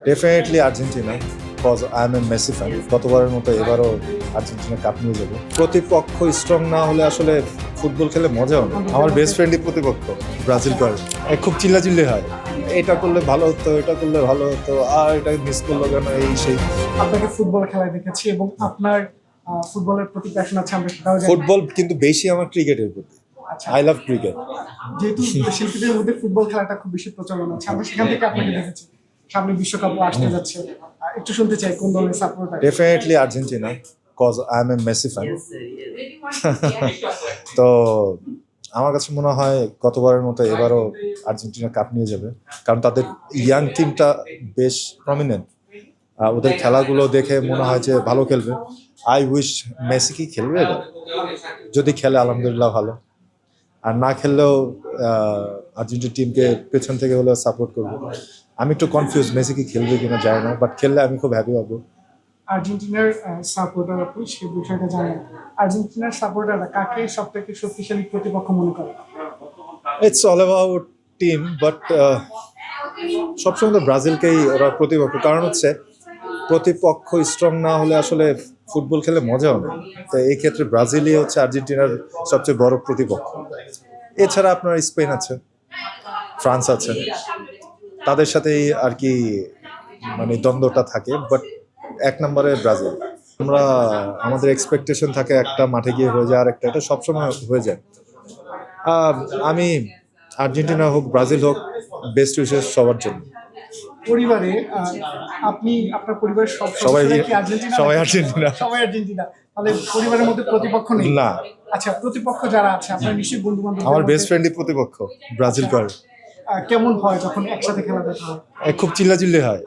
Definitely Argentina, because I M A Messi fan. গতবারের মতো এবারও আর্জেন্টিনা কাপ নিয়ে যাবে। প্রতিপক্ষ স্ট্রং না হলে আসলে ফুটবল খেলে মজা হবে। আমার বেস্ট ফ্রেন্ডই প্রতিপক্ষ, ব্রাজিল করে। খুব চিল্লাচিল্লি হয়, এটা করলে ভালো হতো, এটা করলে ভালো হতো, আর এটা মিস করলো কেন, এই সেই। আপনাকে ফুটবল খেলায় দেখেছি এবং আপনার ফুটবলের প্রতি প্যাশন আছে, আমরা সেটাও জানি। ফুটবল কিন্তু বেশি আমার ক্রিকেটের প্রতি। আচ্ছা, আই লাভ ক্রিকেট। যেহেতু শিল্পীদের মধ্যে ফুটবল খেলাটা খুব বেশি প্রচলন আছে, আমরা সেখান থেকে আপনাকে দেখেছি। সামনে বিশ্বকাপও আসতে যাচ্ছে, একটু শুনতে চাই কোন দলের supporter. Definitely Argentina, because I M A Messi fan. তো আমার কাছে মনে হয় গতবারের মতো এবারও আর্জেন্টিনা কাপ নিয়ে যাবে, কারণ তাদের ইয়াং টিমটা বেশ প্রমিনেন্ট। ওদের খেলাগুলো দেখে মনে হয় যে ভালো খেলবে। আই উইশ মেসি কি খেলবে এবার, যদি খেলে আলহামদুলিল্লাহ ভালো, আর না খেললেও আর্জেন্টিনা টিমকে পেছন থেকে হলেও সাপোর্ট করবো। আমি একটু কনফিউজ মেসি কি খেলবে কিনা জানি না, বাট খেললে আমি খুব হ্যাপি হবো। আর্জেন্টিনার সাপোর্টার আপনি সেই বিষয়টা জানেন। আর্জেন্টিনার সাপোর্টাররা কাকে সব থেকে শক্তিশালী প্রতিপক্ষ মনে করে? It's all about team, but সবসময় তো ব্রাজিলকেই ওরা প্রতিপক্ষ, কারণ হচ্ছে প্রতিপক্ষ স্ট্রং না হলে আসলে ফুটবল খেলে মজা হবে। তো এই ক্ষেত্রে ব্রাজিলই হচ্ছে আর্জেন্টিনার সবচেয়ে বড় প্রতিপক্ষ। এছাড়া আপনার স্পেন আছে, ফ্রান্স আছে, তাদের সাথেই আর কি মানে দ্বন্দ্বটা থাকে, বাট এক নম্বরে ব্রাজিল। আমরা আমাদের এক্সপেকটেশন থাকে একটা, মাঠে গিয়ে হয়ে যায় আর একটা, এটা সবসময় হয়ে যায়। আমি আর্জেন্টিনা হোক ব্রাজিল হোক, বেস্ট উইশেস সবার জন্য। পরিবারে আপনি আপনার পরিবারের সব সবাই সদস্যরা কি আর্জেন্টিনা? সবাই আর্জেন্টিনা। সবাই আর্জেন্টিনা। তাহলে পরিবারের মধ্যে প্রতিপক্ষ নেই? না, আচ্ছা, প্রতিপক্ষ যারা আছে আপনার নিশ্চয়ই বন্ধু বান্ধব। আমার বেস্ট ফ্রেন্ডই প্রতিপক্ষ, ব্রাজিল করে। কেমন হয় যখন একসাথে খেলা দেখা হয়? খুব চিল্লাচিল্লি হয়,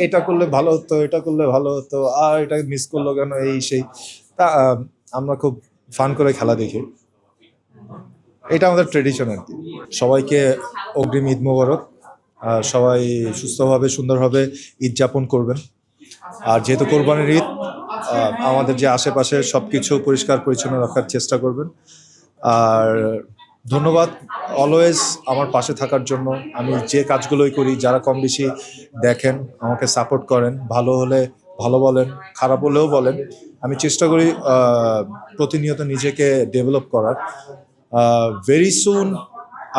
এটা করলে ভালো হতো, এটা করলে ভালো হতো, আর এটা মিস করলো কেন, এই সেই। তা আমরা খুব ফান করে খেলা দেখি, এটা আমাদের ট্রেডিশন আর কি। সবাইকে অগ্রিম ঈদ মোবারক। সবাই সুস্থভাবে সুন্দরভাবে ঈদ যাপন করবেন। আর যেহেতু কোরবানির ঈদ, আমাদের যে আশেপাশে সব কিছু পরিষ্কার পরিচ্ছন্ন রাখার চেষ্টা করবেন। আর ধন্যবাদ অলওয়েজ আমার পাশে থাকার জন্য। আমি যে কাজগুলোই করি, যারা কম বেশি দেখেন, আমাকে সাপোর্ট করেন, ভালো হলে ভালো বলেন, খারাপ হলেও বলেন। আমি চেষ্টা করি প্রতিনিয়ত নিজেকে ডেভেলপ করার। ভেরি সুন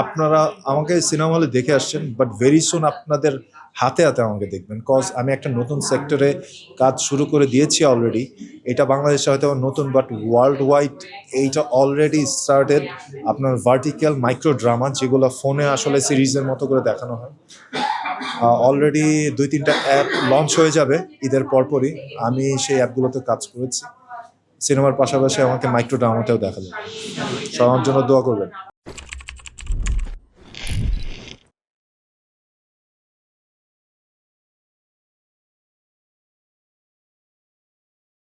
আপনারা আমাকে সিনেমা হলে দেখে আসছেন, বাট ভেরি সুন আপনাদের হাতে হাতে আমাকে দেখবেন, কজ আমি একটা নতুন সেক্টরে কাজ শুরু করে দিয়েছি অলরেডি। এটা বাংলাদেশে হয়তো নতুন, বাট ওয়ার্ল্ড ওয়াইড এইটা অলরেডি স্টার্টেড। আপনার ভার্টিক্যাল মাইক্রো ড্রামা, যেগুলো ফোনে আসলে সিরিজের মতো করে দেখানো হয়, অলরেডি 2-3টা অ্যাপ লঞ্চ হয়ে যাবে ঈদের পরপরই। আমি সেই অ্যাপগুলোতে কাজ করেছি। সিনেমার পাশাপাশি আমাকে মাইক্রো ড্রামাতেও দেখা যাবে। সবার জন্য দোয়া করবেন।